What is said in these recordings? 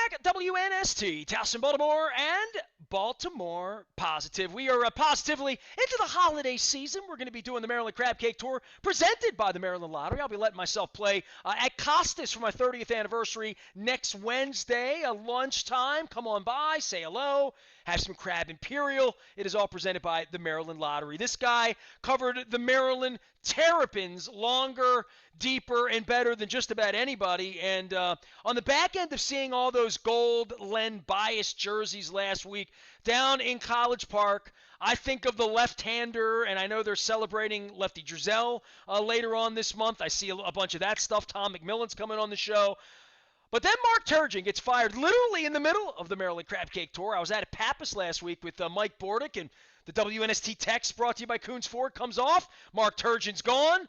back at WNST, Towson, Baltimore, and Baltimore Positive. We are positively into the holiday season. We're going to be doing the Maryland Crab Cake Tour presented by the Maryland Lottery. I'll be letting myself play at Costas for my 30th anniversary next Wednesday, lunchtime. Come on by, say hello, have some Crab Imperial. It is all presented by the Maryland Lottery. This guy covered the Maryland Terrapins longer, deeper, and better than just about anybody. And on the back end of seeing all those gold Len Bias jerseys last week down in College Park, I think of the left-hander, and I know they're celebrating Lefty Driesell later on this month. I see a bunch of that stuff. Tom McMillan's coming on the show. But then Mark Turgeon gets fired literally in the middle of the Maryland Crab Cake Tour. I was at Pappas last week with Mike Bordick, and the WNST text brought to you by Coons Ford comes off. Mark Turgeon's gone.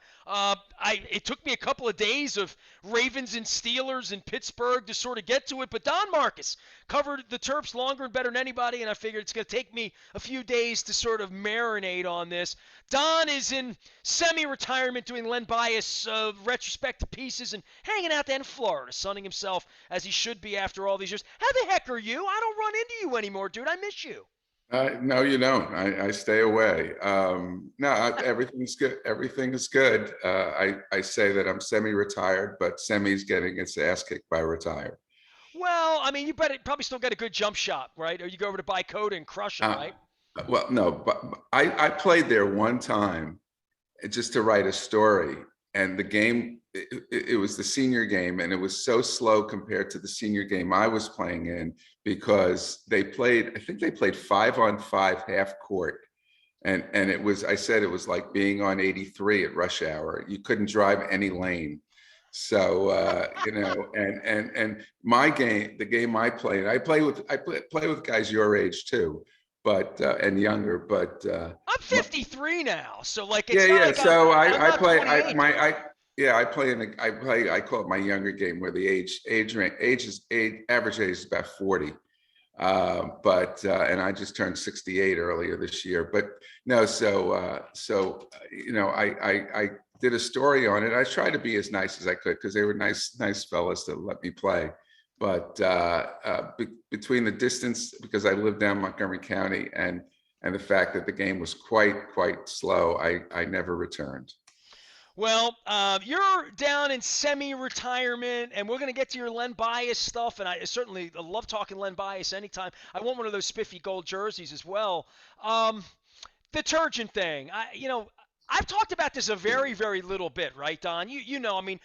It took me a couple of days of Ravens and Steelers in Pittsburgh to sort of get to it. But Don Markus covered the Terps longer and better than anybody, and I figured it's going to take me a few days to sort of marinate on this. Don is in semi-retirement doing Len Bias retrospective pieces and hanging out there in Florida, sunning himself as he should be after all these years. How the heck are you? I don't run into you anymore, dude. I miss you. No, you don't. I stay away. No, everything's good. Everything is good. I say that I'm semi-retired, but semi's getting its ass kicked by retired. Well, I mean, you probably still got a good jump shot, right? Or you go over to Bicota and crush them, right? Well, no, but I played there one time just to write a story, and the game, it was the senior game, and it was so slow compared to the senior game I was playing in because I think they played 5-on-5 half court. And I said it was like being on 83 at rush hour. You couldn't drive any lane. So, and my game, the game I played, I play with guys your age too, but, and younger, but, I'm 53 now. So like, it's yeah. like So I play, I call it my younger game where the average age is about 40. And I just turned 68 earlier this year, but no, I did a story on it. I tried to be as nice as I could because they were nice fellas to let me play. But between the distance, because I lived down Montgomery County, and the fact that the game was quite slow, I never returned. Well, you're down in semi-retirement, and we're going to get to your Len Bias stuff, and I certainly love talking Len Bias anytime. I want one of those spiffy gold jerseys as well. The Turgeon thing, I've talked about this a very, very little bit, right, Don? You know, I mean,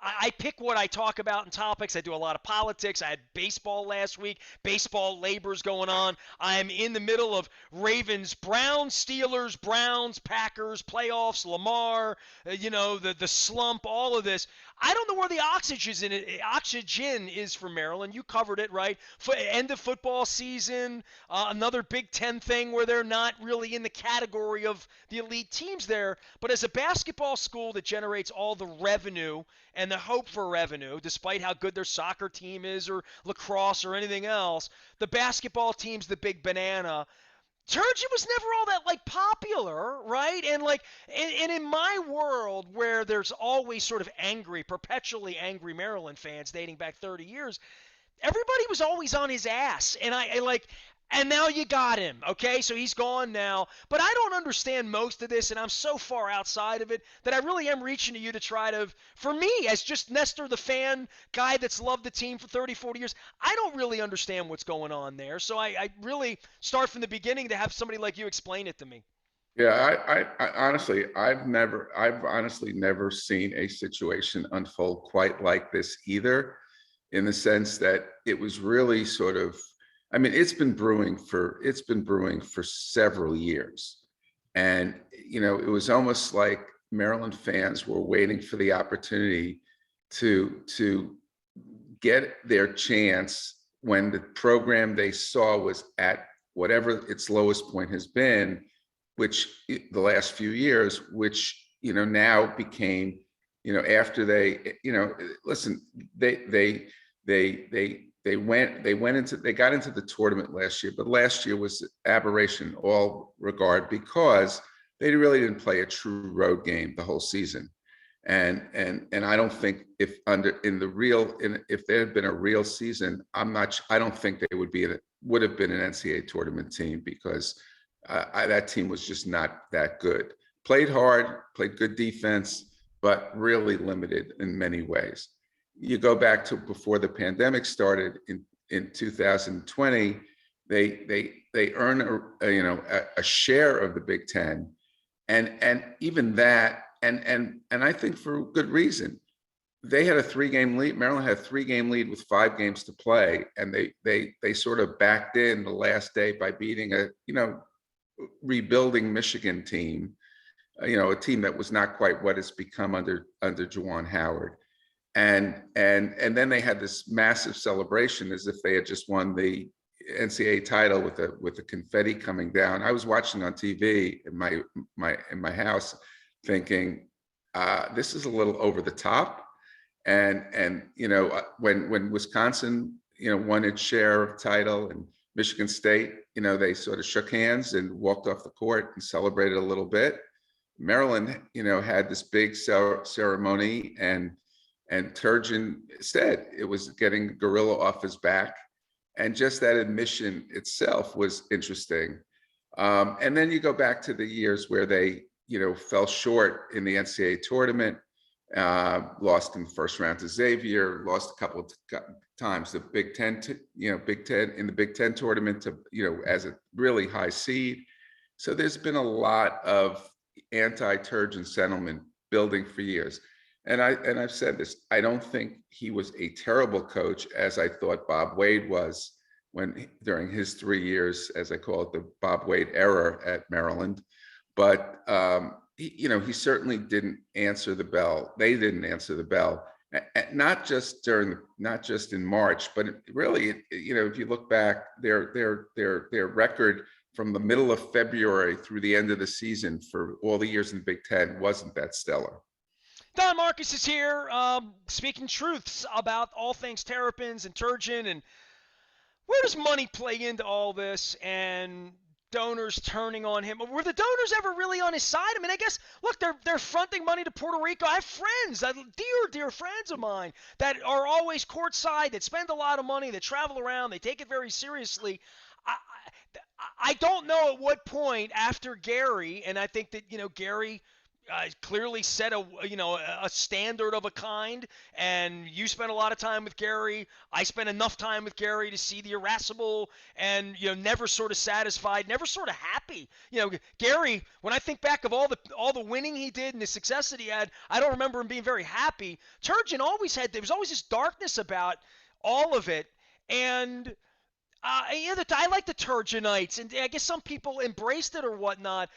I pick what I talk about in topics. I do a lot of politics. I had baseball last week. Baseball labor's going on. I'm in the middle of Ravens, Browns, Steelers, Browns, Packers, playoffs, Lamar, the slump, all of this. I don't know where the oxygen is for Maryland. You covered it, right? End of football season, another Big Ten thing where they're not really in the category of the elite teams there. But as a basketball school that generates all the revenue and the hope for revenue, despite how good their soccer team is or lacrosse or anything else, the basketball team's the big banana. Turgeon was never all that popular, right? And and in my world where there's always sort of perpetually angry Maryland fans dating back 30 years, everybody was always on his ass. And and now you got him, okay? So he's gone now. But I don't understand most of this, and I'm so far outside of it that I really am reaching to you to try to, for me, as just Nestor, the fan guy that's loved the team for 30, 40 years, I don't really understand what's going on there. So I really start from the beginning to have somebody like you explain it to me. Yeah, I honestly, I've honestly never seen a situation unfold quite like this either, in the sense that it was really sort of, I mean, it's been brewing for several years. And, it was almost like Maryland fans were waiting for the opportunity to get their chance when the program they saw was at whatever its lowest point has been, which the last few years, which, now became, after they, listen, they got into the tournament last year, but last year was aberration all regard because they really didn't play a true road game the whole season. And I don't think if if there had been a real season, I don't think they would have been an NCAA tournament team, because that team was just not that good. Played hard, played good defense, but really limited in many ways. You go back to before the pandemic started in 2020, they earn a share of the Big Ten, and even that, and I think for good reason. They had a 3-game lead. Maryland had a 3-game lead with 5 games to play, and they sort of backed in the last day by beating a rebuilding Michigan team, a team that was not quite what it's become under Juwan Howard. And then they had this massive celebration as if they had just won the NCAA title with the confetti coming down. I was watching on TV in my house, thinking, this is a little over the top. And when Wisconsin won its share of title, and Michigan State, they sort of shook hands and walked off the court and celebrated a little bit. Maryland, had this big ceremony, and Turgeon said it was getting gorilla off his back. And just that admission itself was interesting. And then you go back to the years where they, fell short in the NCAA tournament, lost in the first round to Xavier, lost a couple of times the Big Ten, in the Big Ten tournament to, as a really high seed. So there's been a lot of anti-Turgeon sentiment building for years. And I've said this, I don't think he was a terrible coach, as I thought Bob Wade was during his 3 years, as I call it, the Bob Wade era at Maryland. But he certainly didn't answer the bell. They didn't answer the bell, not just in March, but really, if you look back, their record from the middle of February through the end of the season for all the years in the Big Ten wasn't that stellar. Don Markus is here, speaking truths about all things Terrapins and Turgeon, and where does money play into all this, and donors turning on him? Were the donors ever really on his side? I mean, I guess, look, they're fronting money to Puerto Rico. I have friends, dear friends of mine, that are always courtside, that spend a lot of money, that travel around, they take it very seriously. I don't know at what point after Gary, and I think that, Gary clearly set a standard of a kind, and you spent a lot of time with Gary. I spent enough time with Gary to see the irascible and never sort of satisfied, never sort of happy. Gary, when I think back of all the winning he did and the success that he had, I don't remember him being very happy. Turgeon there was always this darkness about all of it, and I like the Turgeonites, and I guess some people embraced it or whatnot.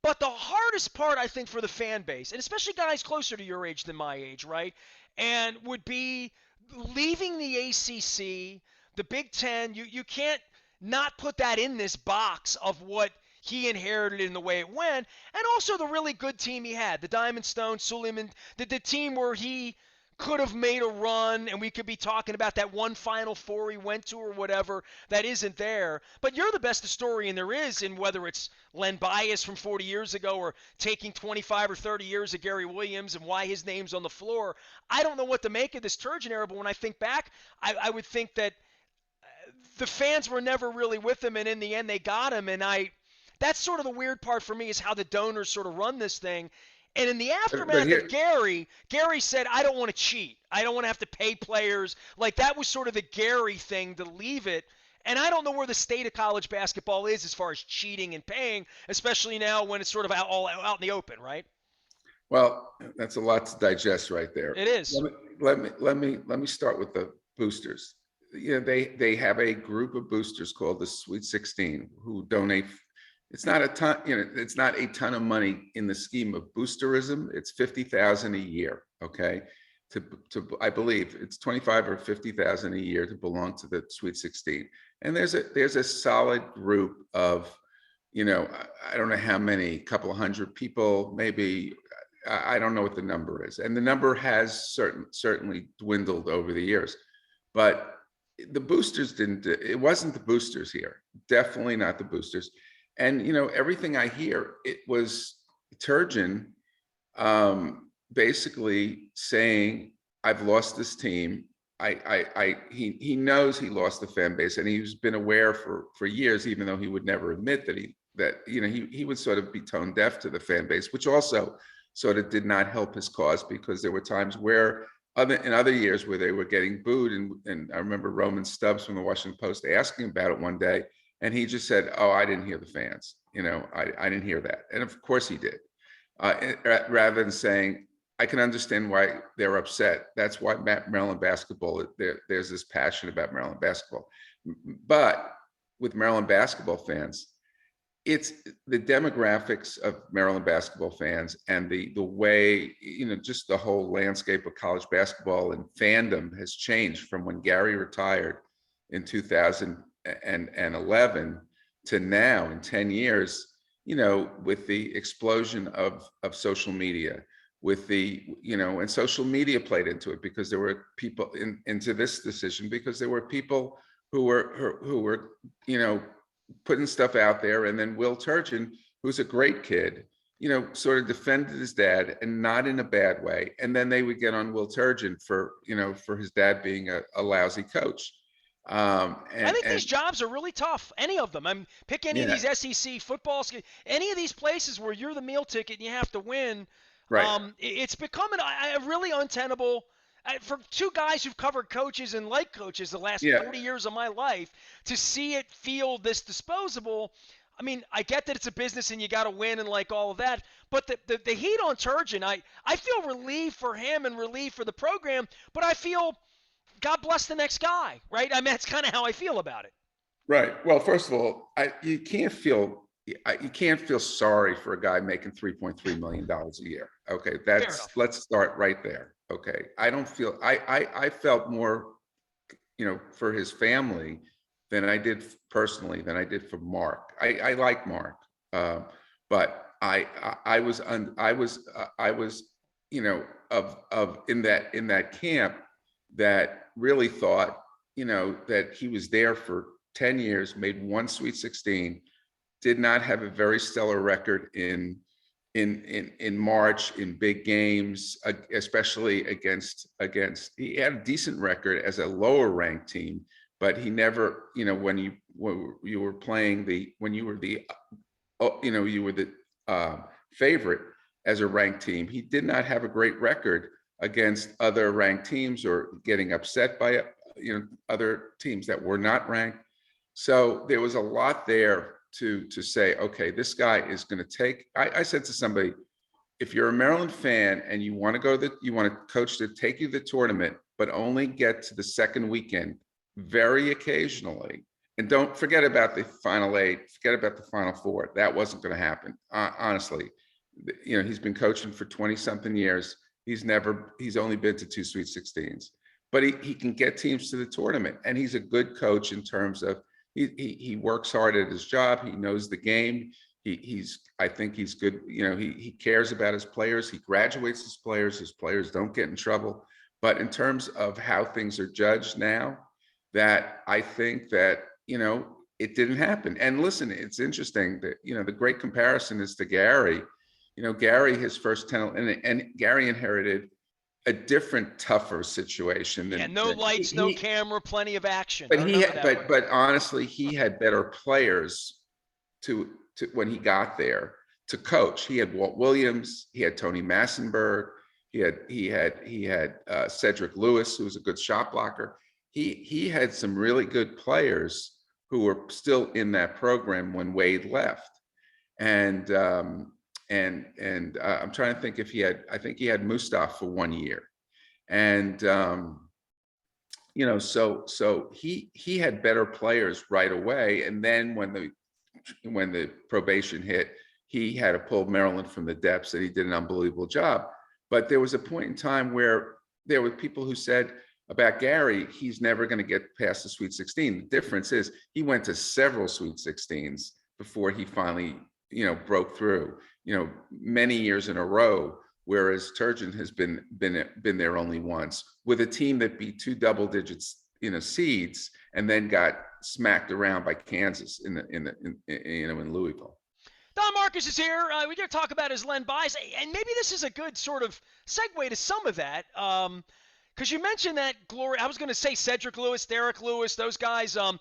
But the hardest part, I think, for the fan base, and especially guys closer to your age than my age, right, and would be leaving the ACC, the Big Ten. You can't not put that in this box of what he inherited in the way it went, and also the really good team he had, the Diamond Stone, Suleiman, the team where he could have made a run, and we could be talking about that one Final Four he went to or whatever that isn't there. But you're the best historian there is, in whether it's Len Bias from 40 years ago or taking 25 or 30 years of Gary Williams and why his name's on the floor. I don't know what to make of this Turgeon era, but when I think back, I would think that the fans were never really with him, and in the end they got him. And that's sort of the weird part for me, is how the donors sort of run this thing. And in the aftermath of Gary said, I don't want to cheat. I don't want to have to pay players. Like, that was sort of the Gary thing, to leave it. And I don't know where the state of college basketball is as far as cheating and paying, especially now when it's sort of all out in the open, right? Well, that's a lot to digest right there. It is. Let me start with the boosters. They have a group of boosters called the Sweet 16 who donate. It's not a ton, it's not a ton of money in the scheme of boosterism. It's $50,000 a year, okay? I believe it's 25 or 50,000 a year to belong to the Sweet 16. And there's a solid group of, I don't know how many, couple of hundred people, maybe. I don't know what the number is, and the number has certainly dwindled over the years. But the boosters it wasn't the boosters here. Definitely not the boosters. And everything I hear, it was Turgeon basically saying, I've lost this team. He knows he lost the fan base, and he's been aware for years, even though he would never admit he would sort of be tone deaf to the fan base, which also sort of did not help his cause, because there were times where in other years where they were getting booed, and I remember Roman Stubbs from the Washington Post asking about it one day, and he just said, "Oh, I didn't hear the fans. I didn't hear that," and of course he did. Rather than saying, I can understand why they're upset. That's why Maryland basketball, there's this passion about Maryland basketball. But with Maryland basketball fans, it's the demographics of Maryland basketball fans, and the way, just the whole landscape of college basketball and fandom has changed from when Gary retired in 2011 to now, in 10 years, with the explosion of social media, with and social media played into it, because there were people into this decision, because there were people who were putting stuff out there. And then Will Turgeon, who's a great kid, sort of defended his dad, and not in a bad way. And then they would get on Will Turgeon for his dad being a lousy coach. I think And these jobs are really tough. Any of them. Pick any of yeah, these SEC football, any of these places where you're the meal ticket and you have to win. right, It's becoming a really untenable. For two guys who've covered coaches and like coaches the last yeah, 40 years of my life, to see it feel this disposable. I get that it's a business and you got to win and like all of that, but the heat on Turgeon, I feel relieved for him and relieved for the program, but I feel God bless the next guy, right? That's kind of how I feel about it. right. Well, first of all, you can't feel sorry for a guy making $3.3 million a year. Okay, Fair enough. let's start right there. Okay, I don't feel I felt more, for his family than I did personally, than I did for Mark. I like Mark, but I was, of in that camp that really thought, that he was there for 10 years, made one Sweet 16, did not have a very stellar record in March in big games, especially against. He had a decent record as a lower ranked team, but he never, when you were playing when you were the favorite as a ranked team, he did not have a great record against other ranked teams, or getting upset by other teams that were not ranked. So there was a lot there to say, okay, this guy is going to take. I said to somebody, if you're a Maryland fan and you want to you want a coach to take you to the tournament, but only get to the second weekend very occasionally, and don't forget about the Final Eight, forget about the Final Four. That wasn't going to happen. Honestly, he's been coaching for 20 something years. He's only been to two Sweet 16s, but he can get teams to the tournament, and he's a good coach in terms of he works hard at his job. He knows the game. I think he's good. He cares about his players. He graduates his players. His players don't get in trouble. But in terms of how things are judged now, that I think that, it didn't happen. And listen, it's interesting that, the great comparison is to Gary. Gary, his first 10, and Gary inherited a different, tougher situation than, No lights, no camera, plenty of action. but I remember that one. but honestly, he had better players to when he got there to coach. He had Walt Williams, he had Tony Massenberg, he had Cedric Lewis, who was a good shot blocker. He had some really good players who were still in that program when Wade left. And I'm trying to think if I think he had Mustaf for 1 year. And so he had better players right away. And then when the probation hit, he had to pull Maryland from the depths, and he did an unbelievable job. But there was a point in time where there were people who said about Gary, he's never going to get past the Sweet 16. The difference is he went to several Sweet 16s before he finally, broke through, many years in a row, whereas Turgeon has been there only once, with a team that beat two double digits, seeds, and then got smacked around by Kansas in Louisville. Don Markus is here. We're going to talk about his Len Bias, and maybe this is a good sort of segue to some of that. Because you mentioned that glory. I was going to say Cedric Lewis, Derek Lewis, those guys. Who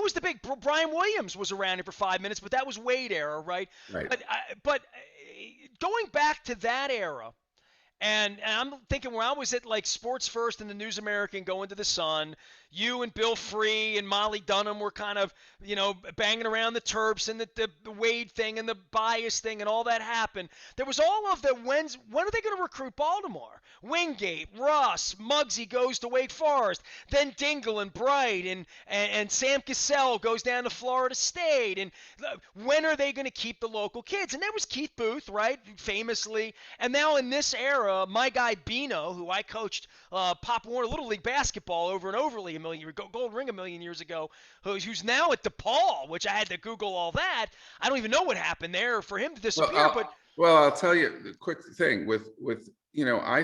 was the big? Brian Williams was around here for 5 minutes, but that was Wade era, right? Right. But going back to that era, and I'm thinking when I was at like Sports First and the News American going to the Sun, you and Bill Free and Molly Dunham were kind of, banging around the Terps and the Wade thing and the bias thing and all that happened. There was all of the when are they going to recruit Baltimore? Wingate, Russ, Muggsy goes to Wake Forest, then Dingle and Bright and Sam Cassell goes down to Florida State. And when are they going to keep the local kids? And there was Keith Booth, right, famously. And now in this era, my guy Bino, who I coached Pop Warner Little League basketball over and Overly Gold Ring a million years ago, who's now at DePaul, which I had to Google all that. I don't even know what happened there for him to Well, disappear, but I'll tell you the quick thing with I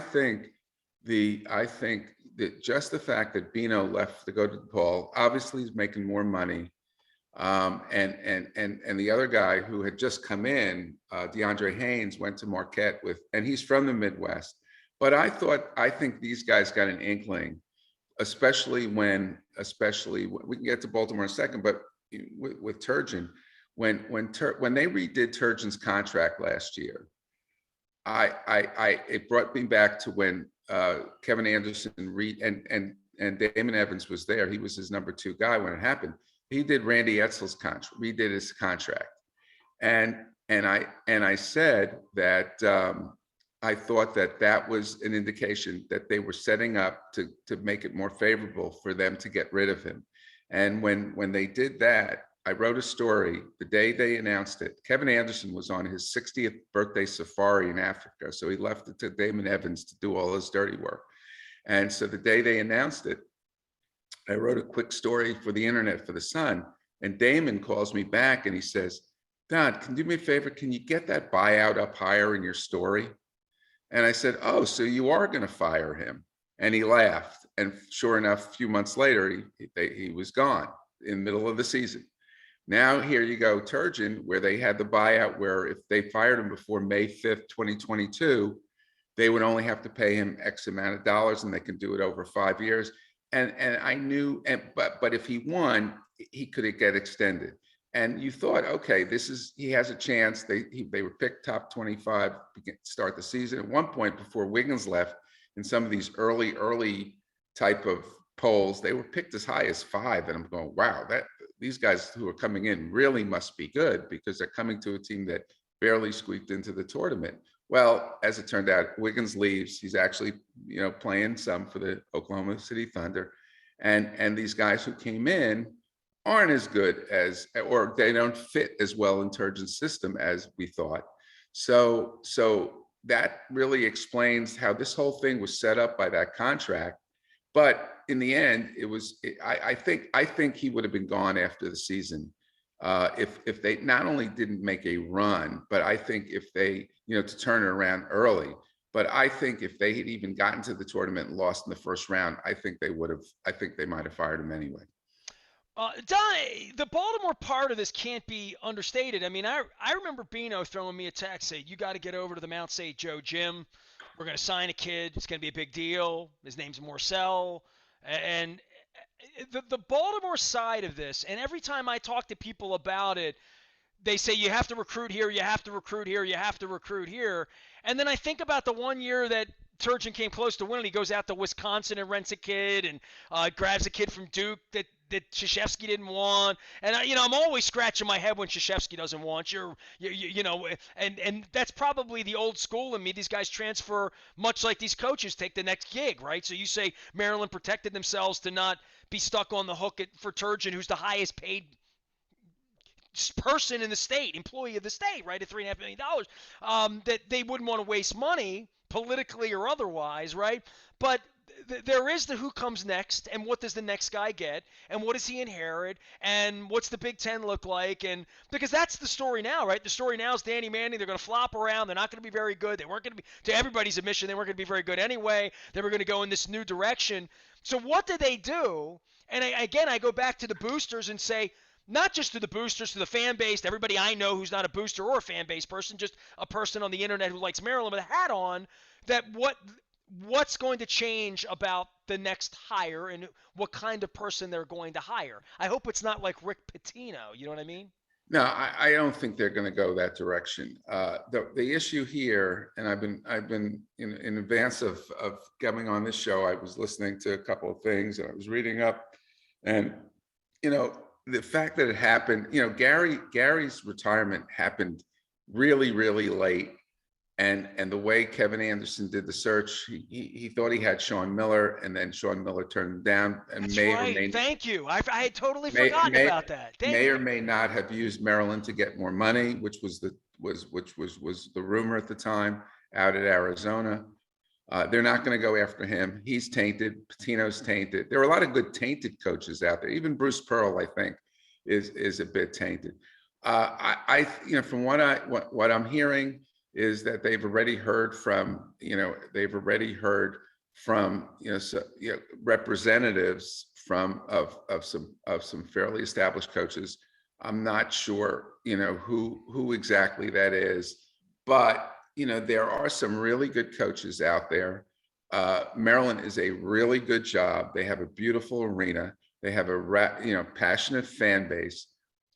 think that just the fact that Bino left to go to DePaul, obviously he's making more money. And the other guy who had just come in, DeAndre Haynes, went to Marquette and he's from the Midwest. But I think these guys got an inkling, especially when we can get to Baltimore in a second, but with Turgeon, when they redid Turgeon's contract last year, it brought me back to when Kevin Anderson and Damon Evans was there. He was his number 2 guy when it happened. He did Randy Edsall's contract, redid his contract, and I said that I thought that was an indication that they were setting up to make it more favorable for them to get rid of him. And when they did that, I wrote a story the day they announced it. Kevin Anderson was on his 60th birthday safari in Africa, so he left it to Damon Evans to do all his dirty work. And so the day they announced it, I wrote a quick story for the internet for the Sun, and Damon calls me back and he says, "Don, can you do me a favor? Can you get that buyout up higher in your story?" And I said, "Oh, so you are going to fire him?" And he laughed. And sure enough, a few months later, he was gone in the middle of the season. Now here you go, Turgeon, where they had the buyout where if they fired him before May 5th, 2022, they would only have to pay him X amount of dollars and they can do it over 5 years. And I knew, but if he won, he could get extended. And you thought, okay, he has a chance. They were picked top 25 to start the season. At one point before Wiggins left, in some of these early type of polls, they were picked as high as 5. And I'm going, wow, these guys who are coming in really must be good because they're coming to a team that barely squeaked into the tournament. Well, as it turned out, Wiggins leaves. He's actually, playing some for the Oklahoma City Thunder. And these guys who came in aren't as good or they don't fit as well in Turgeon's system as we thought. So that really explains how this whole thing was set up by that contract. But in the end, I think he would have been gone after the season if they not only didn't make a run, but I think if they, to turn it around early. But I think if they had even gotten to the tournament and lost in the first round, I think they might have fired him anyway. Don, the Baltimore part of this can't be understated. I mean, I remember Bino throwing me a text saying, "You got to get over to the Mount St. Joe gym. We're going to sign a kid. It's going to be a big deal. His name's Morcell." And the Baltimore side of this, and every time I talk to people about it, they say you have to recruit here, you have to recruit here, you have to recruit here. And then I think about the one year that Turgeon came close to winning. He goes out to Wisconsin and rents a kid and grabs a kid from Duke that Krzyzewski didn't want. And I'm always scratching my head when Krzyzewski doesn't want you. And that's probably the old school in me. These guys transfer much like these coaches take the next gig, right? So you say Maryland protected themselves to not be stuck on the hook for Turgeon, who's the highest paid person in the state, employee of the state, right, at $3.5 million, that they wouldn't want to waste money politically or otherwise, right? But there is the who comes next, and what does the next guy get, and what does he inherit, and what's the Big Ten look like, and because that's the story now, right? The story now is Danny Manning. They're going to flop around. They're not going to be very good. They weren't going to be, to everybody's admission, they weren't going to be very good anyway. They were going to go in this new direction. So what do they do? And again, I go back to the boosters and say, not just to the boosters, to the fan base, to everybody I know who's not a booster or a fan base person, just a person on the internet who likes Maryland with a hat on, that what's going to change about the next hire and what kind of person they're going to hire. I hope it's not like Rick Pitino. You know what I mean? No, I don't think they're going to go that direction. The issue here, and I've been in advance of coming on this show, I was listening to a couple of things and I was reading up, and you know the fact that it happened, Gary's retirement happened really really late, and the way Kevin Anderson did the search, he thought he had Sean Miller, and then Sean Miller turned him down, and That's right. Thank you. I had totally may forgotten may about that. Thank may you. or may not have used Maryland to get more money, which was the rumor at the time out at Arizona. They're not going to go after him. He's tainted. Patino's tainted. There are a lot of good tainted coaches out there. Even Bruce Pearl, I think, is a bit tainted. From what I'm hearing is that they've already heard from representatives of some fairly established coaches. I'm not sure who exactly that is, but there are some really good coaches out there. Maryland is a really good job. They have a beautiful arena. They have a passionate fan base,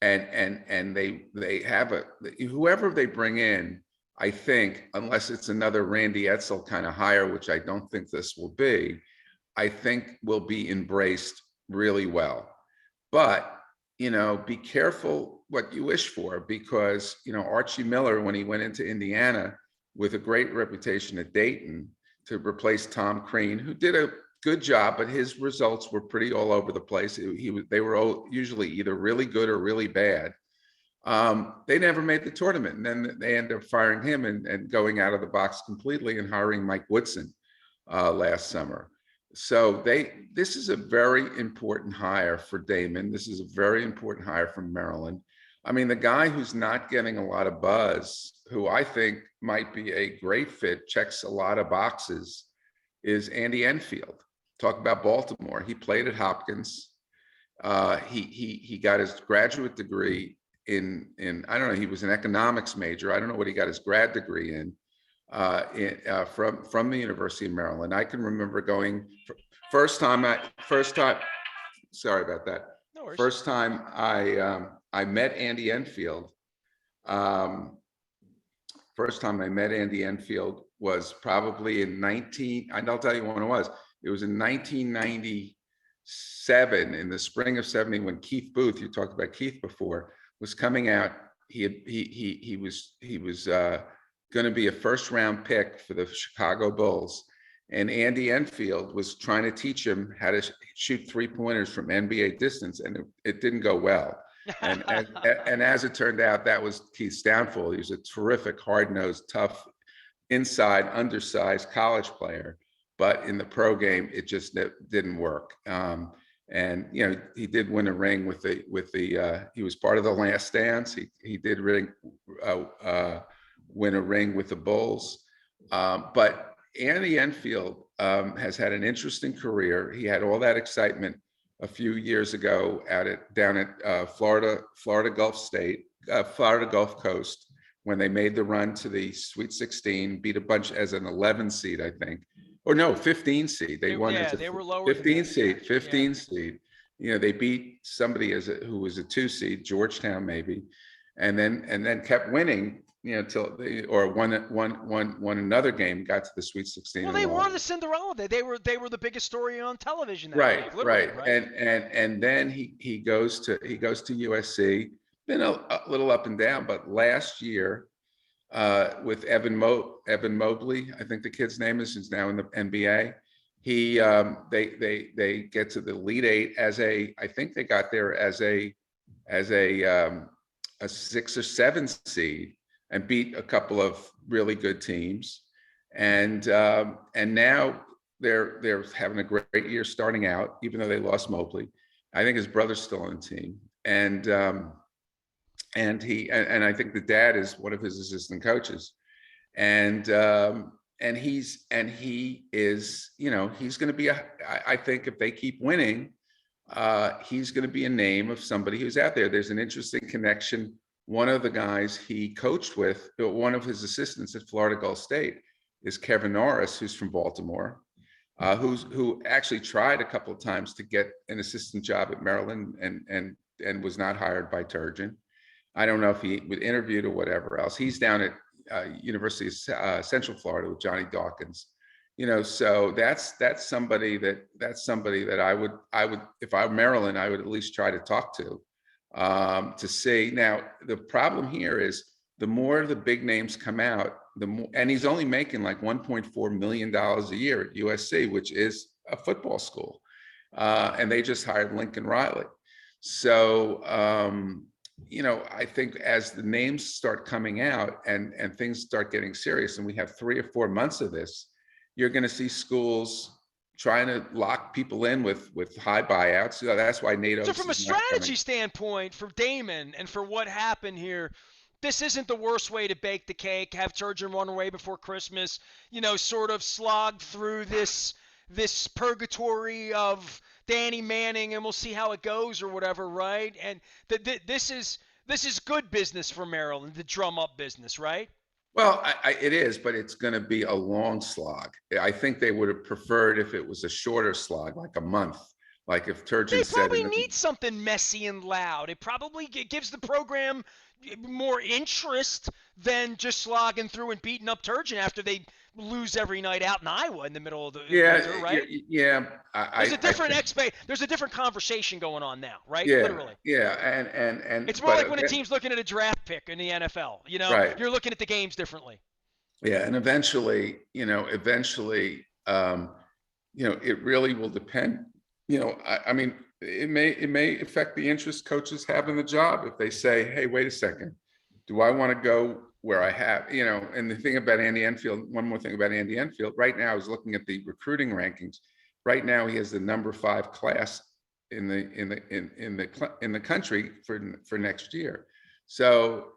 and they have whoever they bring in. I think, unless it's another Randy Edsall kind of hire, which I don't think this will be, I think will be embraced really well. But, be careful what you wish for, because, Archie Miller, when he went into Indiana with a great reputation at Dayton to replace Tom Crean, who did a good job, but his results were pretty all over the place. They were usually either really good or really bad. They never made the tournament, and then they ended up firing him and going out of the box completely and hiring Mike Woodson last summer. So this is a very important hire for Damon. This is a very important hire from Maryland. I mean, the guy who's not getting a lot of buzz, who I think might be a great fit, checks a lot of boxes, is Andy Enfield. Talk about Baltimore. He played at Hopkins. He got his graduate degree in I don't know, he was an economics major. I don't know what he got his grad degree in from the University of Maryland. I can remember going first time. Sorry about that. No worries. First time I met Andy Enfield. First time I met Andy Enfield was probably I'll tell you when it was. It was in 1997, in the spring of 70, when Keith Booth, you talked about Keith before, was coming out. He was going to be a first round pick for the Chicago Bulls, and Andy Enfield was trying to teach him how to shoot 3-pointers from NBA distance, and it didn't go well. And as it turned out, that was Keith's downfall. He was a terrific, hard-nosed, tough, inside, undersized college player, but in the pro game, it just didn't work. And he did win a ring with the he was part of the Last Dance. He did win a ring with the Bulls. But Andy Enfield has had an interesting career. He had all that excitement a few years ago down at Florida Gulf Coast, when they made the run to the Sweet 16, beat a bunch as an 11 seed, I think. Or no, 15 seed. They won as a they were lower 15 seed. 15 yeah. seed. They beat somebody who was a 2 seed, Georgetown maybe, and then kept winning. Till they won another game, got to the Sweet 16. Well, they wanted the Cinderella. They were the biggest story on television. Right. And then he goes to USC. Been a little up and down, but last year with Evan Mobley, I think the kid's name is, who's now in the NBA. They get to the Elite Eight I think they got there as a 6 or 7 seed, and beat a couple of really good teams, and now they're having a great year starting out, even though they lost Mobley. I think his brother's still on the team, and I think the dad is one of his assistant coaches, and he is, he's going to be I think if they keep winning, he's going to be a name of somebody who's out there. There's an interesting connection. One of the guys he coached with, one of his assistants at Florida Gulf State, is Kevin Norris, who's from Baltimore, who actually tried a couple of times to get an assistant job at Maryland and was not hired by Turgeon. I don't know if he was interviewed or whatever else. He's down at University of Central Florida with Johnny Dawkins. So that's somebody that I would if I'm Maryland, I would at least try to talk to see. Now the problem here is the more the big names come out, the more, and he's only making like $1.4 million a year at USC, which is a football school, and they just hired Lincoln Riley. So I think as the names start coming out and things start getting serious, and we have 3 or 4 months of this, you're going to see schools trying to lock people in with high buyouts. That's why NATO. So from a strategy standpoint for Damon and for what happened here, this isn't the worst way to bake the cake, have Turgeon run away before Christmas, sort of slog through this purgatory of Danny Manning, and we'll see how it goes or whatever, right? And this is good business for Maryland, the drum up business, right? Well, it is, but it's going to be a long slog. I think they would have preferred if it was a shorter slog, like a month. Like if Turgeon said, they probably need something messy and loud. It probably gives the program more interest than just slogging through and beating up Turgeon after they lose every night out in Iowa in the middle of the winter, right? Yeah. There's a different conversation going on now, right? Yeah, Literally. yeah, and it's more like when a team's looking at a draft pick in the NFL. Right. You're looking at the games differently. Yeah, and eventually, it really will depend. I mean, it may affect the interest coaches have in the job if they say, "Hey, wait a second, do I want to go where I have?" And the thing about Andy Enfield, one more thing about Andy Enfield, right now I was looking at the recruiting rankings. Right now, he has the number 5 class in the country for next year. So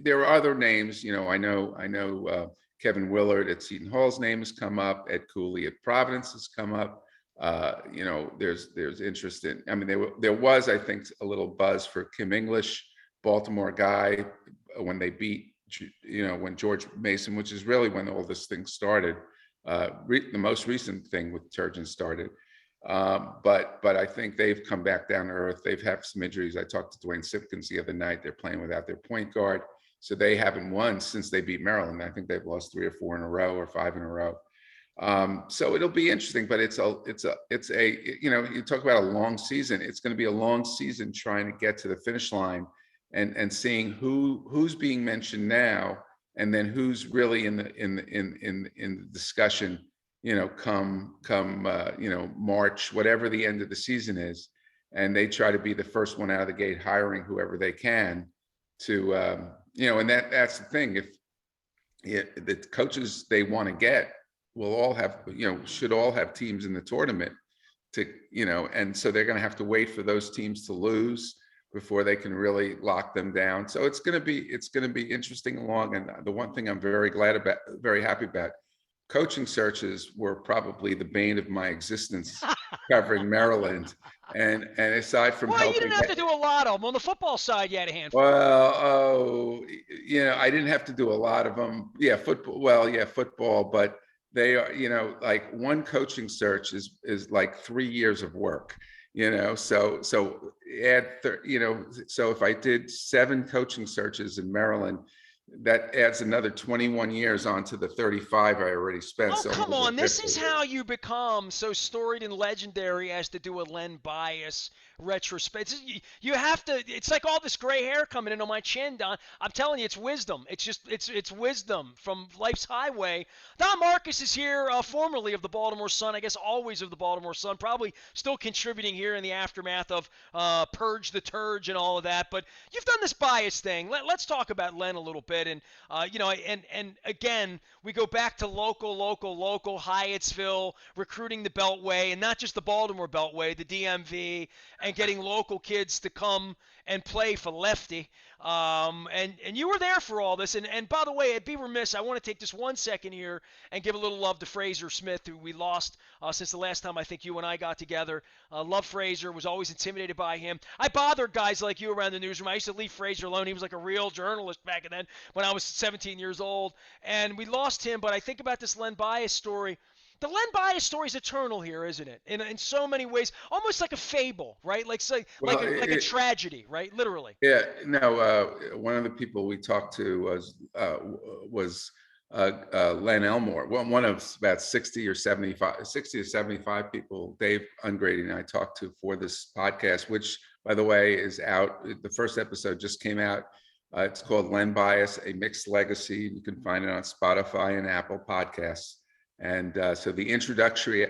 there are other names. I know Kevin Willard at Seton Hall's name has come up. Ed Cooley at Providence has come up. There's interest in. I mean, there was, I think, a little buzz for Kim English, Baltimore guy, when they beat, when George Mason, which is really when all this thing started. The most recent thing with Turgeon started. But I think they've come back down to earth. They've had some injuries. I talked to Dwayne Simpkins the other night. They're playing without their point guard, so they haven't won since they beat Maryland. I think they've lost 3 or 4 in a row or 5 in a row. So it'll be interesting, but it's a you talk about a long season. It's going to be a long season trying to get to the finish line and seeing who's being mentioned now, and then who's really in the discussion. Come March, whatever the end of the season is, and they try to be the first one out of the gate, hiring whoever they can to, and that's the thing. If the coaches they want to get will all have, should all have teams in the tournament to, and so they're going to have to wait for those teams to lose before they can really lock them down. So it's going to be interesting along. And the one thing I'm very happy about, coaching searches were probably the bane of my existence covering Maryland. And aside from you didn't have to do a lot of them. On the football side, you had a handful. Well, I didn't have to do a lot of them. Yeah, football. Well, yeah, football, but they are, like one coaching search is like 3 years of work. So add, so if I did 7 coaching searches in Maryland, that adds another 21 years onto the 35 I already spent. Oh, come on. This is how you become so storied and legendary as to do a Len Bias retrospect. You have to, it's like all this gray hair coming in on my chin, Don. I'm telling you, it's wisdom. It's wisdom from life's highway. Don Markus is here, formerly of the Baltimore Sun, I guess always of the Baltimore Sun, probably still contributing here in the aftermath of Purge the Turge and all of that. But you've done this Bias thing. Let's talk about Len a little bit. bit. And and again, we go back to local, Hyattsville, recruiting the Beltway, and not just the Baltimore Beltway, the DMV, and getting local kids to come and play for Lefty. And you were there for all this. And by the way, I'd be remiss. I want to take just 1 second here and give a little love to Fraser Smith, who we lost since the last time I think you and I got together. Love Fraser. Was always intimidated by him. I bothered guys like you around the newsroom. I used to leave Fraser alone. He was like a real journalist back then when I was 17 years old. And we lost him. But I think about this Len Bias story. The Len Bias story is eternal here, isn't it? In so many ways, almost like a fable, right? Well, Like a tragedy, right? Literally. yeah, no. One of the people we talked to was Len Elmore. One of about 60 or 75 people Dave Ungrady and I talked to for this podcast, which, by the way, is out. The first episode just came out. It's called Len Bias: A Mixed Legacy. You can find it on Spotify and Apple Podcasts. And so the introductory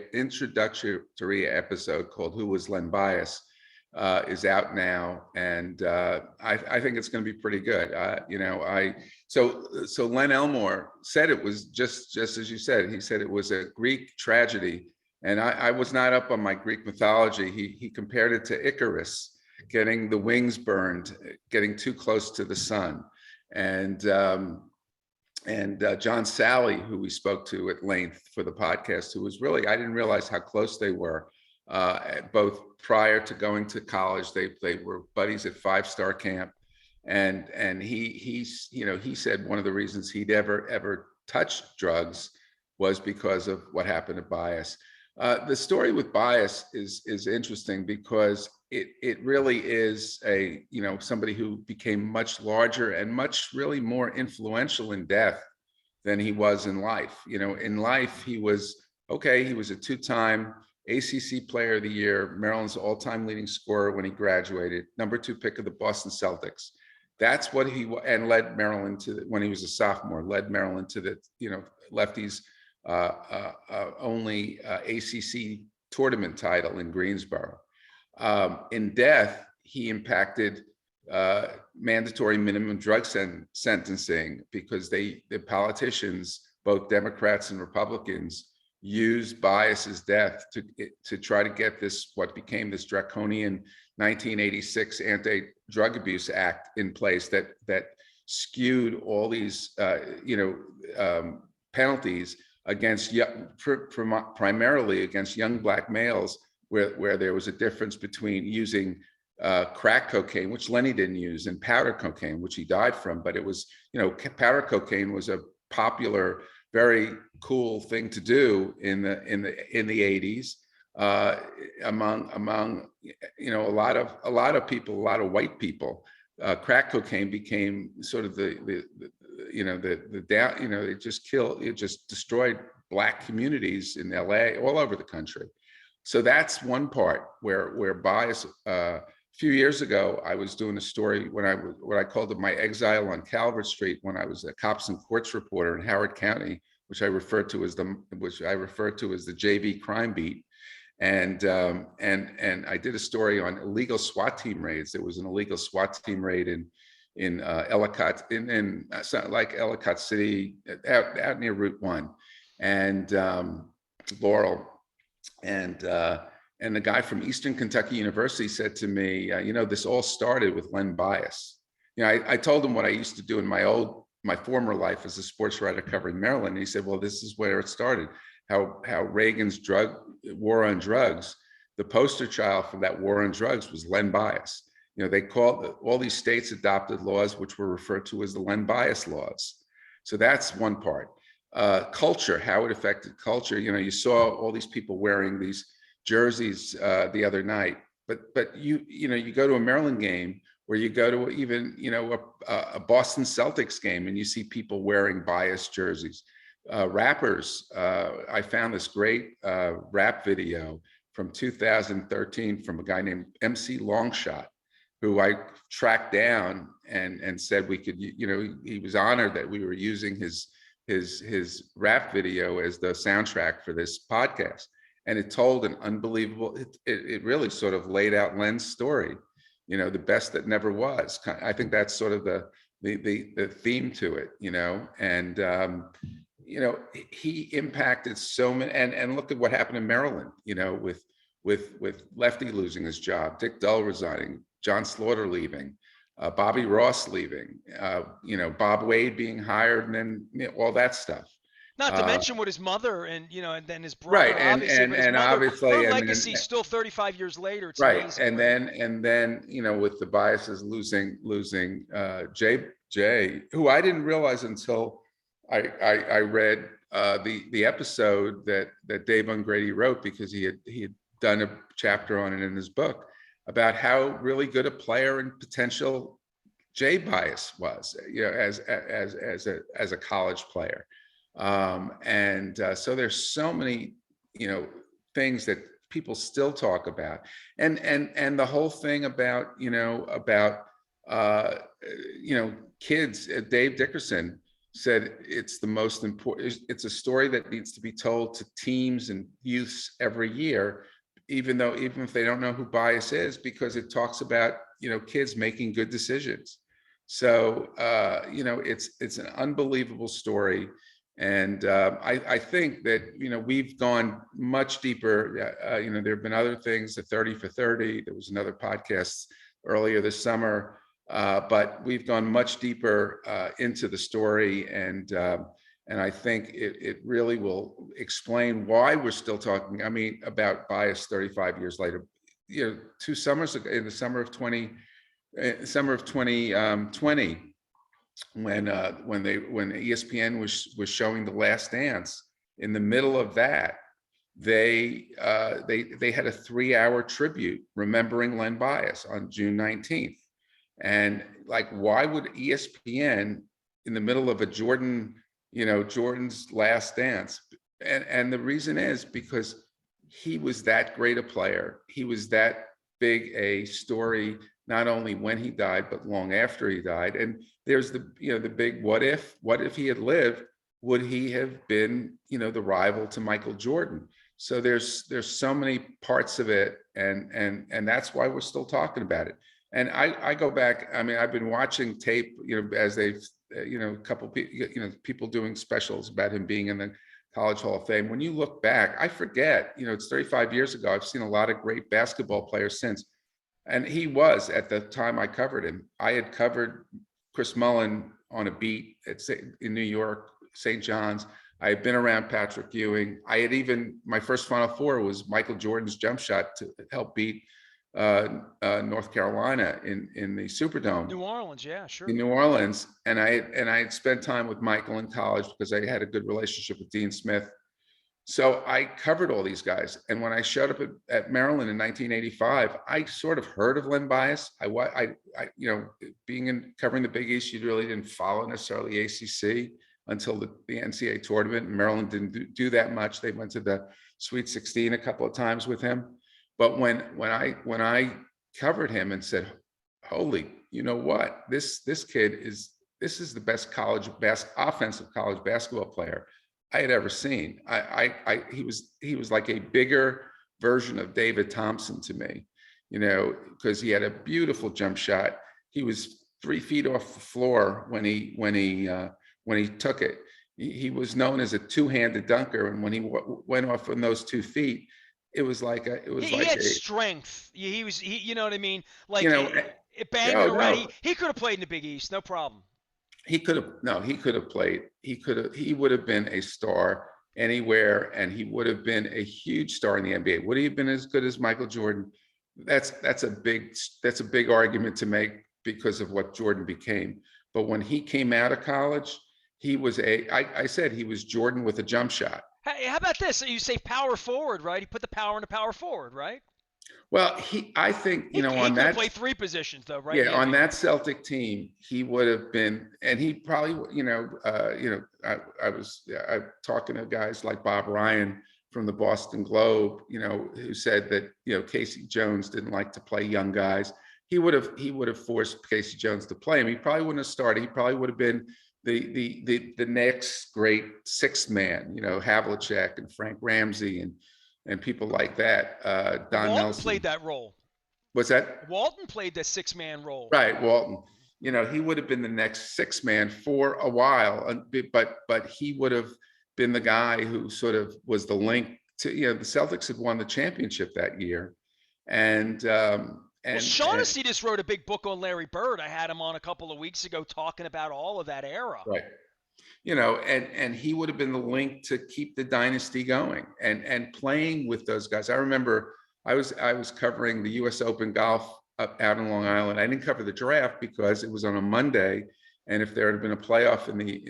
episode called "Who Was Len Bias" is out now, and I think it's going to be pretty good. So Len Elmore said it was just as you said. He said it was a Greek tragedy, and I was not up on my Greek mythology. He compared it to Icarus getting the wings burned, getting too close to the sun, and John Sally, who we spoke to at length for the podcast, who was really, I didn't realize how close they were. Both prior to going to college, they were buddies at Five Star Camp, and he said one of the reasons he'd ever touched drugs was because of what happened to Bias. The story with Bias is interesting because it really is somebody who became much larger and much really more influential in death than he was in life. In life he was okay. He was a two-time ACC Player of the Year, Maryland's all-time leading scorer when he graduated, #2 pick of the Boston Celtics. That's what and led Maryland to, when he was a sophomore, led Maryland to the lefties only ACC tournament title in Greensboro. In death, he impacted mandatory minimum drug sentencing because the politicians, both Democrats and Republicans, used Bias's death to try to get what became this draconian 1986 Anti-Drug Abuse Act in place that skewed all these penalties against primarily against young Black males, where there was a difference between using crack cocaine, which Lenny didn't use, and powder cocaine, which he died from. But it was, powder cocaine was a popular, very cool thing to do in the 80s among a lot of people, a lot of white people. Crack cocaine became sort of it just destroyed Black communities in LA, all over the country. So that's one part where Bias. A few years ago, I was doing a story when what I called it my exile on Calvert Street, when I was a cops and courts reporter in Howard County, which I referred to as the JV crime beat. And I did a story on illegal SWAT team raids. There was an illegal SWAT team raid in Ellicott, like Ellicott City, out near Route 1, and Laurel, and the guy from Eastern Kentucky University said to me, this all started with Len Bias. I told him what I used to do in my former life as a sports writer covering Maryland. And he said, well, this is where it started. How Reagan's war on drugs, the poster child for that war on drugs was Len Bias. They called all these states adopted laws, which were referred to as the Len Bias laws. So that's one part. Culture, how it affected culture. You saw all these people wearing these jerseys the other night, but you go to a Maryland game, or you go to even a Boston Celtics game, and you see people wearing Bias jerseys. Rappers, I found this great rap video from 2013 from a guy named MC Longshot, who I tracked down and said we could, he was honored that we were using his rap video as the soundtrack for this podcast. And it told an unbelievable, it really sort of laid out Len's story, the best that never was. I think that's sort of the theme to it, and he impacted so many. And look at what happened in Maryland, with Lefty losing his job, Dick Dull resigning, John Slaughter leaving, Bobby Ross leaving, Bob Wade being hired, and then all that stuff. Not to Uh, mention what his mother and then his right, brother, obviously, but his and mother, her obviously, I mean, legacy still 35 years later. It's right, amazing, right? and then with the Biases losing Jay, who I didn't realize until I read the episode that Dave Ungrady wrote, because he had done a chapter on it in his book about how really good a player and potential Jay Bias was, as a college player. And so there's so many, things that people still talk about, and the whole thing about, uh, kids. Dave Dickerson said it's the most important. It's a story that needs to be told to teams and youths every year, even if they don't know who Bias is, because it talks about, kids making good decisions. So it's an unbelievable story, and I think that we've gone much deeper. There have been other things. The 30 for 30. There was another podcast earlier this summer, but we've gone much deeper into the story, and I think it really will explain why we're still talking. I mean, about Bias 35 years later. 2 summers ago, in the summer of 2020, when ESPN was showing The Last Dance. In the middle of that, they had a 3-hour tribute remembering Len Bias on June 19th. And like, why would ESPN, in the middle of Jordan's Last Dance? And the reason is because he was that great a player. He was that big a story, not only when he died, but long after he died. And there's the big what if he had lived, would he have been, the rival to Michael Jordan? So there's so many parts of it, and that's why we're still talking about it. And I go back. I mean, I've been watching tape, as they've, a couple people, people doing specials about him being in the College Hall of Fame. When you look back, I forget, it's 35 years ago. I've seen a lot of great basketball players since. And he was, at the time I covered him, I had covered Chris Mullin on a beat in New York, St. John's. I had been around Patrick Ewing. My first Final Four was Michael Jordan's jump shot to help beat North Carolina in the Superdome. New Orleans, yeah, sure. In New Orleans, and I had spent time with Michael in college because I had a good relationship with Dean Smith. So I covered all these guys, and when I showed up at Maryland in 1985, I sort of heard of Len Bias. Covering the Big East, you really didn't follow necessarily ACC until the NCAA tournament. Maryland didn't do that much. They went to the Sweet 16 a couple of times with him. But when I covered him and said, "Holy, you know what? This kid is the best offensive college basketball player I had ever seen." He was like a bigger version of David Thompson to me, because he had a beautiful jump shot. He was 3 feet off the floor when he took it. He was known as a two-handed dunker, and when he went off on those 2 feet, it was like he had strength. You know what I mean? Like, banging no, around. no. He could have played in the Big East, no problem. He could have played. He would have been a star anywhere, and he would have been a huge star in the NBA. Would he have been as good as Michael Jordan? That's a big argument to make because of what Jordan became. But when he came out of college, he was I said he was Jordan with a jump shot. Hey, how about this? You say power forward, right? He put the power into power forward, right? Well, I think, He on could have that, played 3 positions, though, right? yeah, on that Celtic team, he would have been, and he probably, I was talking to guys like Bob Ryan from the Boston Globe, who said that, Casey Jones didn't like to play young guys. He would have forced Casey Jones to play him. He probably wouldn't have started. He probably would have been the next great sixth man, Havlicek and Frank Ramsey and people like that. Don Walton Nelson played that role. was that Walton played the 6-man role. right? Walton. he would have been the next six man for a while, but he would have been the guy who sort of was the link to, the Celtics had won the championship that year. And, Well, and Shaughnessy just wrote a big book on Larry Bird. I had him on a couple of weeks ago talking about all of that era. right. And he would have been the link to keep the dynasty going and playing with those guys. I remember I was covering the U.S. Open golf up out in Long Island. I didn't cover the draft because it was on a Monday, and if there had been a playoff in the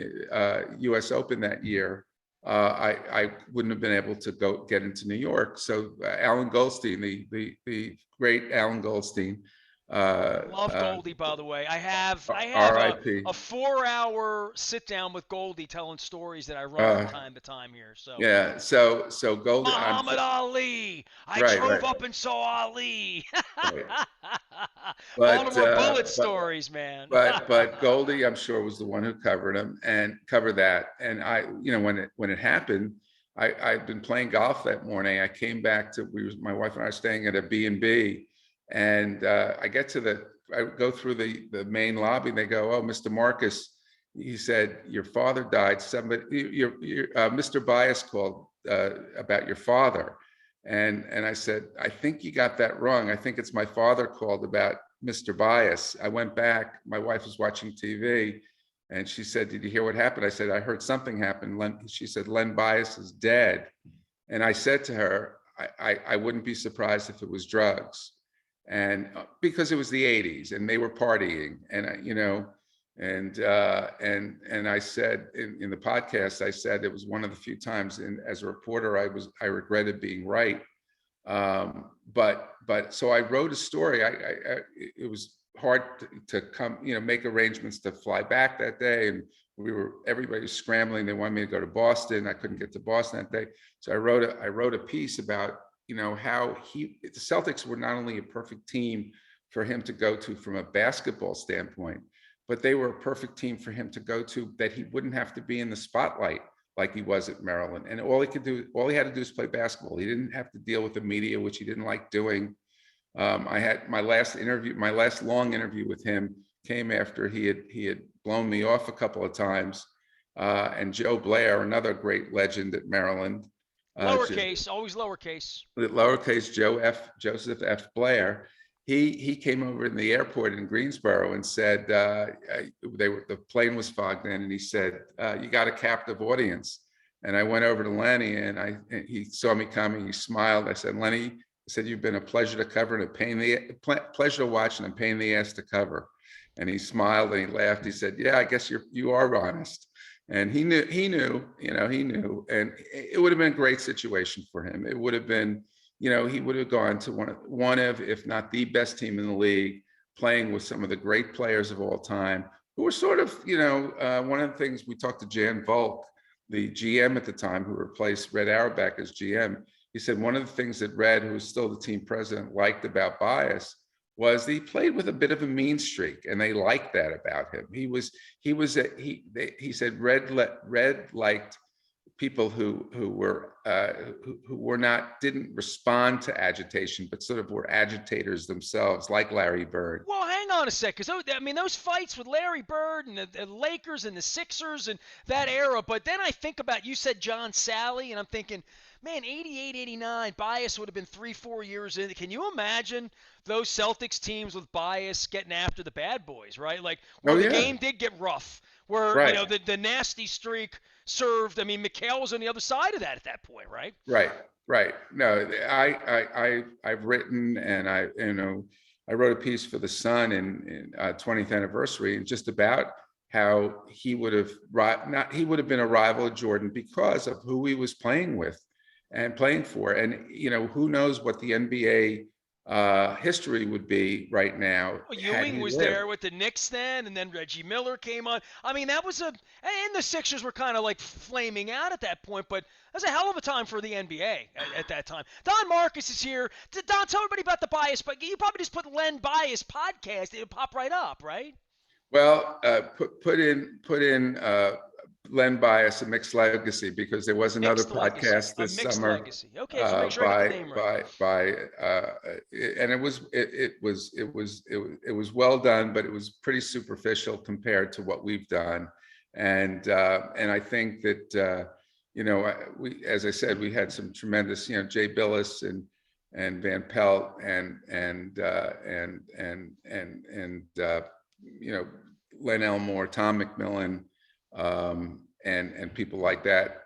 U.S. Open that year, I wouldn't have been able to go get into New York. So Alan Goldstein, the great Alan Goldstein, Love Goldie, by the way. I have R.I.P. a 4-hour sit down with Goldie telling stories that I run from Uh, time to time here. So yeah, so Goldie, Muhammad Ali. I right, drove right, up and saw Ali. right. But Baltimore Bullet but stories, man. but Goldie, I'm sure, was the one who covered him and covered that. And when it happened, I'd been playing golf that morning. I came back to my wife and I were staying at a B&B, and I go through the main lobby. And they go, "Oh, Mr. Markus," he said, "your father died. Somebody, Mr. Bias called about your father." And I said, "I think you got that wrong. I think it's my father called about Mr. Bias." I went back. My wife was watching TV, and she said, "Did you hear what happened?" I said, "I heard something happen." She said, "Len Bias is dead." And I said to her, I wouldn't be surprised if it was drugs. And because it was the 80s and they were partying. And I said in the podcast, I said it was one of the few times as a reporter I regretted being right. But so I wrote a story. It was hard to come, make arrangements to fly back that day, and everybody was scrambling. They wanted me to go to Boston. I couldn't get to Boston that day, so I wrote a piece about how the Celtics were not only a perfect team for him to go to from a basketball standpoint, but they were a perfect team for him to go to that he wouldn't have to be in the spotlight like he was at Maryland. And all he had to do is play basketball. He didn't have to deal with the media, which he didn't like doing. I had my last long interview with him came after he had blown me off a couple of times. And Joe Blair, another great legend at Maryland. Lowercase, always lowercase. Lowercase Joseph F. Blair. He came over in the airport in Greensboro and said the plane was fogged in, and he said, "You got a captive audience." And I went over to Lenny, and he saw me coming. He smiled. I said, "Lenny," I said, "you've been a pleasure to cover and pleasure to watch and a pain in the ass to cover." And he smiled and he laughed. He said, "Yeah, I guess you are honest." And he knew, and it would have been a great situation for him. It would have been, he would have gone to one of, if not the best team in the league, playing with some of the great players of all time, who were sort of, one of the things we talked to Jan Volk, the GM at the time, who replaced Red Auerbach as GM. He said one of the things that Red, who was still the team president, liked about Bias was he played with a bit of a mean streak, and they liked that about him. He said Red liked people who didn't respond to agitation, but sort of were agitators themselves, like Larry Bird. Well, hang on a sec, because those fights with Larry Bird and the Lakers and the Sixers and that era. But then I think about, you said John Sally, and I'm thinking, man, 88, 89, Bias would have been 3-4 years in. Can you imagine those Celtics teams with Bias getting after the bad boys, right? Like where the game did get rough, where Right. the nasty streak served. I mean, McHale was on the other side of that at that point, right? Right. No, I've written, and I wrote a piece for the Sun in 20th anniversary, and just about how he would have been a rival of Jordan because of who he was playing with and playing for. And who knows what the NBA history would be right now. Well, Ewing was there with the Knicks then, and then Reggie Miller came on. I mean, and the Sixers were kind of like flaming out at that point, but that's a hell of a time for the NBA at that time. Don Markus is here. Don, tell everybody about the Bias, but you probably just put Len Bias podcast. It'll pop right up, right? Well, put in Len Bias, A Mixed Legacy, because there was another Mixed legacy. podcast A this mixed summer legacy. Okay, just make sure I get the name right. and it was well done, but it was pretty superficial compared to what we've done. And I think that we, as I said, we had some tremendous, Jay Billis and Van Pelt and Len Elmore, Tom McMillan, and people like that.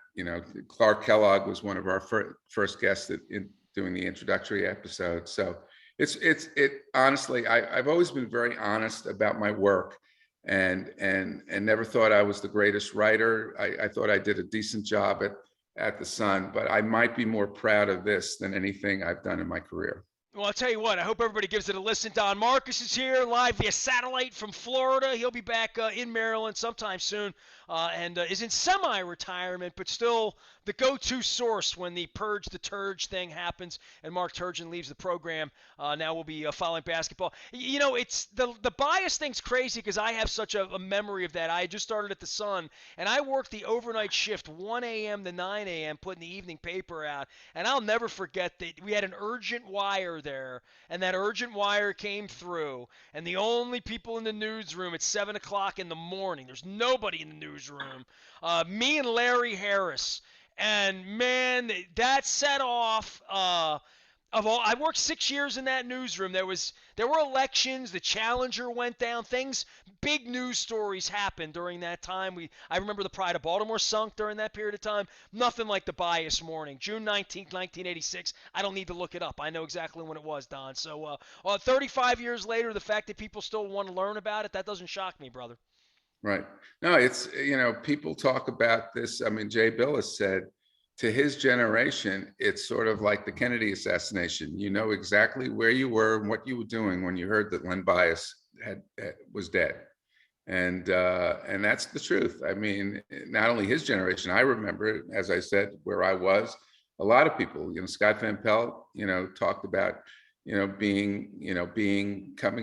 Clark Kellogg was one of our first guests in doing the introductory episode. So it honestly, I've always been very honest about my work, and never thought I was the greatest writer. I thought I did a decent job at the Sun, but I might be more proud of this than anything I've done in my career. Well, I'll tell you what, I hope everybody gives it a listen. Don Markus is here live via satellite from Florida. He'll be back in Maryland sometime soon and is in semi-retirement, but still the go-to source when the Purge the Turge thing happens and Mark Turgeon leaves the program. Now we'll be following basketball. It's the bias thing's crazy because I have such a memory of that. I just started at the Sun, and I worked the overnight shift 1 a.m. to 9 a.m. putting the evening paper out, and I'll never forget that we had an urgent wire there, and that urgent wire came through, and the only people in the newsroom at 7 o'clock in the morning, there's nobody in the newsroom, me and Larry Harris. And man, that set off I worked 6 years in that newsroom. There were elections, the Challenger went down, big news stories happened during that time. I remember the Pride of Baltimore sunk during that period of time. Nothing like the Bias morning, June 19th, 1986. I don't need to look it up. I know exactly when it was, Don. So 35 years later, the fact that people still want to learn about it, that doesn't shock me, brother. Right. No, it's, people talk about this. I mean, Jay Billis said to his generation, it's sort of like the Kennedy assassination. You know exactly where you were and what you were doing when you heard that Len Bias was dead. And that's the truth. I mean, not only his generation, I remember, as I said, where I was, a lot of people, Scott Van Pelt, talked about, coming,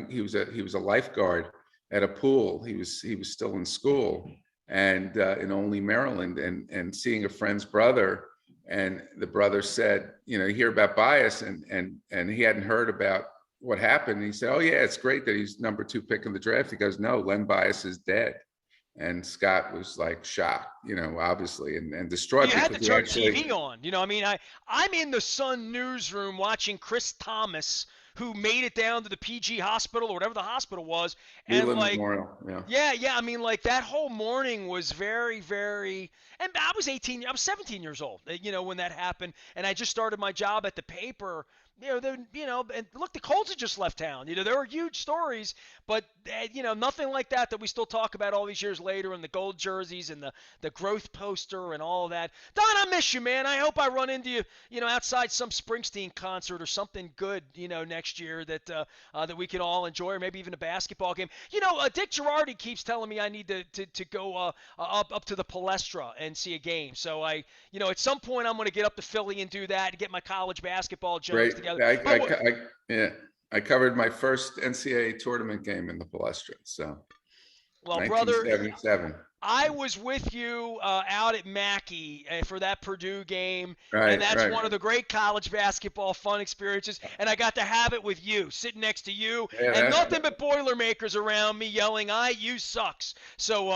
he was a lifeguard at a pool. He was still in school and in Olney, Maryland, and seeing a friend's brother, and the brother said, you hear about Bias, and he hadn't heard about what happened. And he said, oh yeah, it's great that he's number 2 pick in the draft. He goes, no, Len Bias is dead. And Scott was like shocked, obviously, and distraught. You had to because turn TV on. I'm in the Sun newsroom watching Chris Thomas, who made it down to the PG hospital or whatever the hospital was. And Leland like, Memorial, yeah. I mean, like that whole morning was very, very. And I was 17 years old, when that happened, and I just started my job at the paper. And look, the Colts had just left town. There were huge stories, but nothing like that we still talk about all these years later, and the gold jerseys and the growth poster and all of that. Don, I miss you, man. I hope I run into you, outside some Springsteen concert or something good, next year that we can all enjoy, or maybe even a basketball game. Dick Girardi keeps telling me I need to go up to the Palestra and see a game. So at some point I'm going to get up to Philly and do that and get my college basketball Jones together. I covered my first NCAA tournament game in the Palestra. So, well, 1977. brother, I was with you out at Mackey for that Purdue game, Right, and that's right. one of the great college basketball fun experiences, and I got to have it with you, sitting next to you, and nothing but Boilermakers around me yelling, IU sucks. So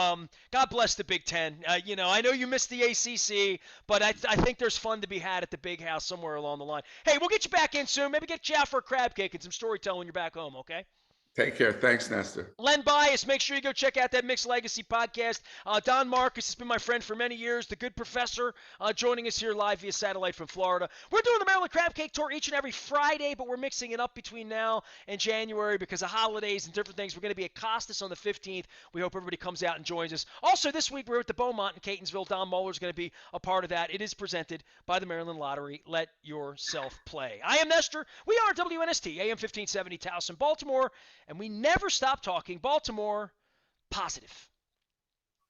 God bless the Big Ten. I know you missed the ACC, but I think there's fun to be had at the Big House somewhere along the line. Hey, we'll get you back in soon. Maybe get you out for a crab cake and some storytelling when you're back home, okay? Take care. Thanks, Nestor. Len Bias, make sure you go check out that Mixed Legacy podcast. Don Markus has been my friend for many years, the good professor, joining us here live via satellite from Florida. We're doing the Maryland Crab Cake Tour each and every Friday, but we're mixing it up between now and January because of holidays and different things. We're going to be at Costas on the 15th. We hope everybody comes out and joins us. Also, this week we're at the Beaumont in Catonsville. Don Moeller is going to be a part of that. It is presented by the Maryland Lottery. Let yourself play. I am Nestor. We are WNST, AM 1570, Towson, Baltimore, and we never stop talking Baltimore positive.